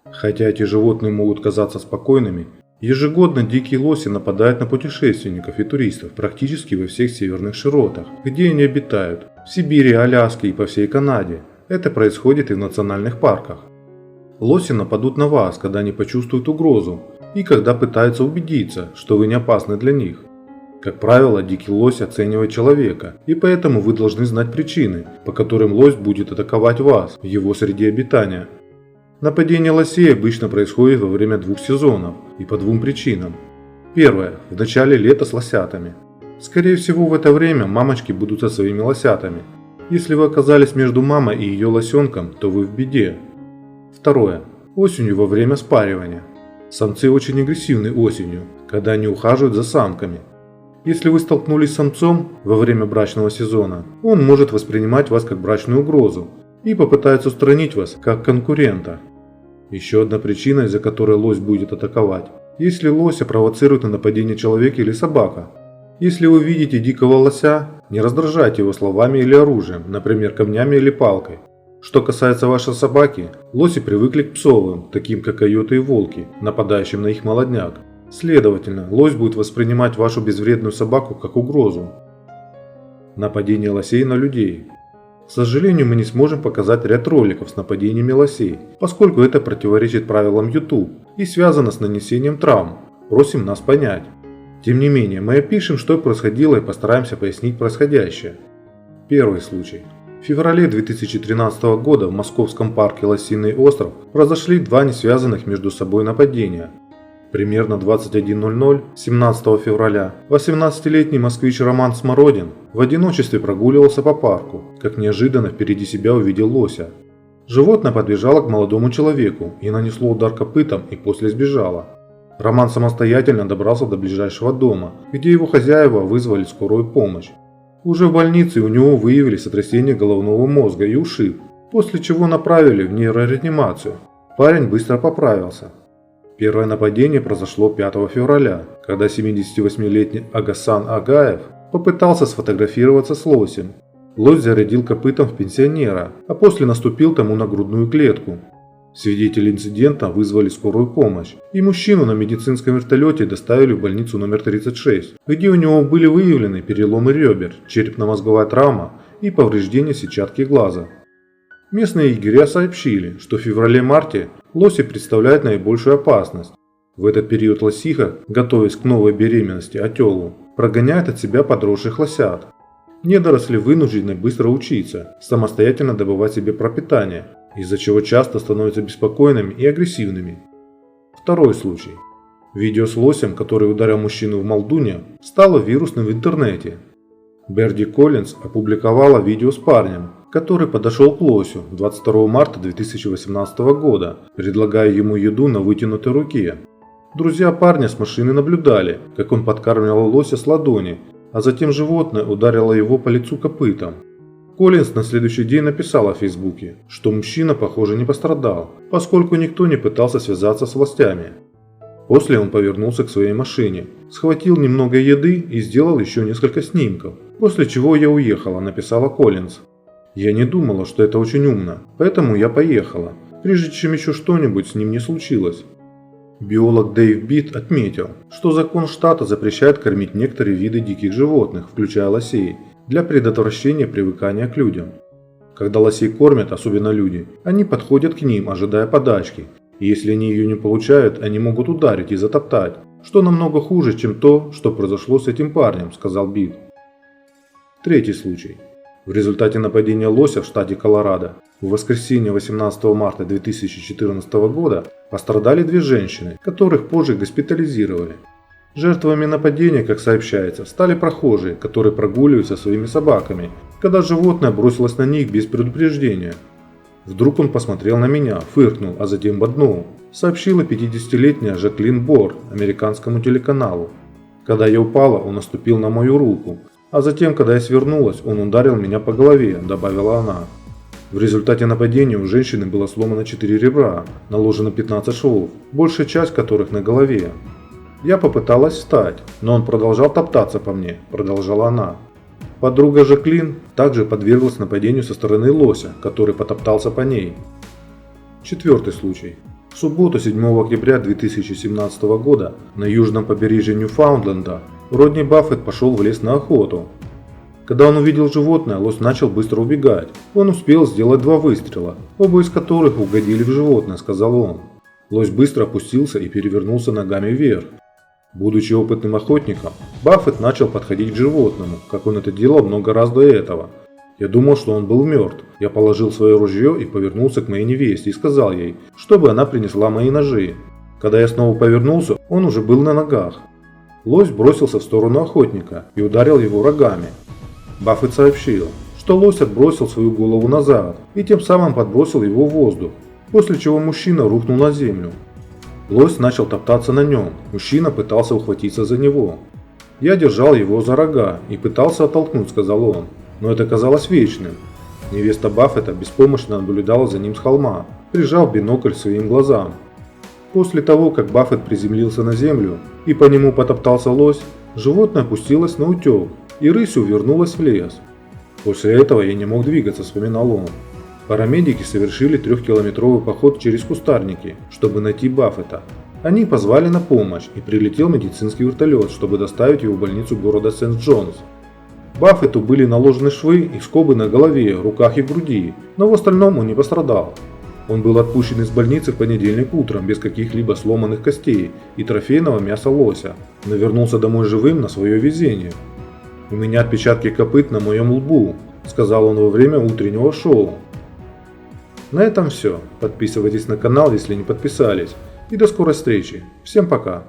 Хотя эти животные могут казаться спокойными, ежегодно дикие лоси нападают на путешественников и туристов практически во всех северных широтах, где они обитают, в Сибири, Аляске и по всей Канаде. Это происходит и в национальных парках. Лоси нападут на вас, когда они почувствуют угрозу, и когда пытаются убедиться, что вы не опасны для них. Как правило, дикий лось оценивает человека, и поэтому вы должны знать причины, по которым лось будет атаковать вас в его среде обитания. Нападение лосей обычно происходит во время двух сезонов и по двум причинам. Первое. В начале лета с лосятами. Скорее всего, в это время мамочки будут со своими лосятами. Если вы оказались между мамой и ее лосенком, то вы в беде. Второе. Осенью во время спаривания. Самцы очень агрессивны осенью, когда они ухаживают за самками. Если вы столкнулись с самцом во время брачного сезона, он может воспринимать вас как брачную угрозу и попытается устранить вас как конкурента. Еще одна причина, из-за которой лось будет атаковать, если лося провоцирует на нападение человек или собака. Если вы видите дикого лося, не раздражайте его словами или оружием, например, камнями или палкой. Что касается вашей собаки, лоси привыкли к псовым, таким как койоты и волки, нападающим на их молодняк. Следовательно, лось будет воспринимать вашу безвредную собаку как угрозу. Нападение лосей на людей. К сожалению, мы не сможем показать ряд роликов с нападениями лосей, поскольку это противоречит правилам YouTube и связано с нанесением травм. Просим нас понять. Тем не менее, мы опишем, что происходило, и постараемся пояснить происходящее. Первый случай. В феврале 2013 года в московском парке Лосиный остров произошли два несвязанных между собой нападения. Примерно 21:00 17 февраля 18-летний москвич Роман Смородин в одиночестве прогуливался по парку, как неожиданно впереди себя увидел лося. Животное подбежало к молодому человеку и нанесло удар копытом и после сбежало. Роман самостоятельно добрался до ближайшего дома, где его хозяева вызвали скорую помощь. Уже в больнице у него выявили сотрясение головного мозга и ушиб, после чего направили в нейрореанимацию. Парень быстро поправился. Первое нападение произошло 5 февраля, когда 78-летний Агасан Агаев попытался сфотографироваться с лосем. Лось зарядил копытом в пенсионера, а после наступил тому на грудную клетку. Свидетели инцидента вызвали скорую помощь, и мужчину на медицинском вертолете доставили в больницу номер 36, где у него были выявлены переломы ребер, черепно-мозговая травма и повреждения сетчатки глаза. Местные егеря сообщили, что в феврале-марте лоси представляют наибольшую опасность. В этот период лосиха, готовясь к новой беременности отелу, прогоняет от себя подросших лосят. Недоросли вынуждены быстро учиться, самостоятельно добывать себе пропитание, из-за чего часто становятся беспокойными и агрессивными. Второй случай. Видео с лосем, который ударил мужчину в Молдуне, стало вирусным в интернете. Берди Коллинз опубликовала видео с парнем, который подошел к лосю 22 марта 2018 года, предлагая ему еду на вытянутой руке. Друзья парня с машины наблюдали, как он подкармливал лося с ладони, а затем животное ударило его по лицу копытом. Коллинз на следующий день написал в Фейсбуке, что мужчина, похоже, не пострадал, поскольку никто не пытался связаться с властями. После он повернулся к своей машине, схватил немного еды и сделал еще несколько снимков, после чего я уехала, написала Коллинз. Я не думала, что это очень умно, поэтому я поехала, прежде чем еще что-нибудь с ним не случилось. Биолог Дэйв Бит отметил, что закон штата запрещает кормить некоторые виды диких животных, включая лосей, для предотвращения привыкания к людям. Когда лосей кормят, особенно люди, они подходят к ним, ожидая подачки, и если они ее не получают, они могут ударить и затоптать, что намного хуже, чем то, что произошло с этим парнем, сказал Бит. Третий случай. В результате нападения лося в штате Колорадо в воскресенье 18 марта 2014 года пострадали две женщины, которых позже госпитализировали. Жертвами нападения, как сообщается, стали прохожие, которые прогуливаются со своими собаками, когда животное бросилось на них без предупреждения. Вдруг он посмотрел на меня, фыркнул, а затем боднул, сообщила 50-летняя Жаклин Бор американскому телеканалу. Когда я упала, он наступил на мою руку, а затем, когда я свернулась, он ударил меня по голове, добавила она. В результате нападения у женщины было сломано 4 ребра, наложено 15 швов, большая часть которых на голове. Я попыталась встать, но он продолжал топтаться по мне, продолжала она. Подруга Жаклин также подверглась нападению со стороны лося, который потоптался по ней. Четвертый случай. В субботу 7 октября 2017 года на южном побережье Ньюфаундленда Родни Баффет пошел в лес на охоту. Когда он увидел животное, лось начал быстро убегать. Он успел сделать 2 выстрела, оба из которых угодили в животное, сказал он. Лось быстро опустился и перевернулся ногами вверх. Будучи опытным охотником, Баффет начал подходить к животному, как он это делал много раз до этого. Я думал, что он был мертв. Я положил свое ружье и повернулся к моей невесте и сказал ей, чтобы она принесла мои ножи. Когда я снова повернулся, он уже был на ногах. Лось бросился в сторону охотника и ударил его рогами. Баффет сообщил, что лось отбросил свою голову назад и тем самым подбросил его в воздух, после чего мужчина рухнул на землю. Лось начал топтаться на нем, мужчина пытался ухватиться за него. Я держал его за рога и пытался оттолкнуть, сказал он, но это казалось вечным. Невеста Баффета беспомощно наблюдала за ним с холма, прижав бинокль к своим глазам. После того, как Баффет приземлился на землю и по нему потоптался лось, животное опустилось на утек и рысью вернулось в лес. После этого я не мог двигаться, вспоминал он. Парамедики совершили 3-километровый поход через кустарники, чтобы найти Баффета. Они позвали на помощь, и прилетел медицинский вертолет, чтобы доставить его в больницу города Сент-Джонс. Баффету были наложены швы и скобы на голове, руках и груди, но в остальном он не пострадал. Он был отпущен из больницы в понедельник утром без каких-либо сломанных костей и трофейного мяса лося, но вернулся домой живым на свое везение. «У меня отпечатки копыт на моем лбу», – сказал он во время утреннего шоу. На этом все. Подписывайтесь на канал, если не подписались. И до скорой встречи. Всем пока.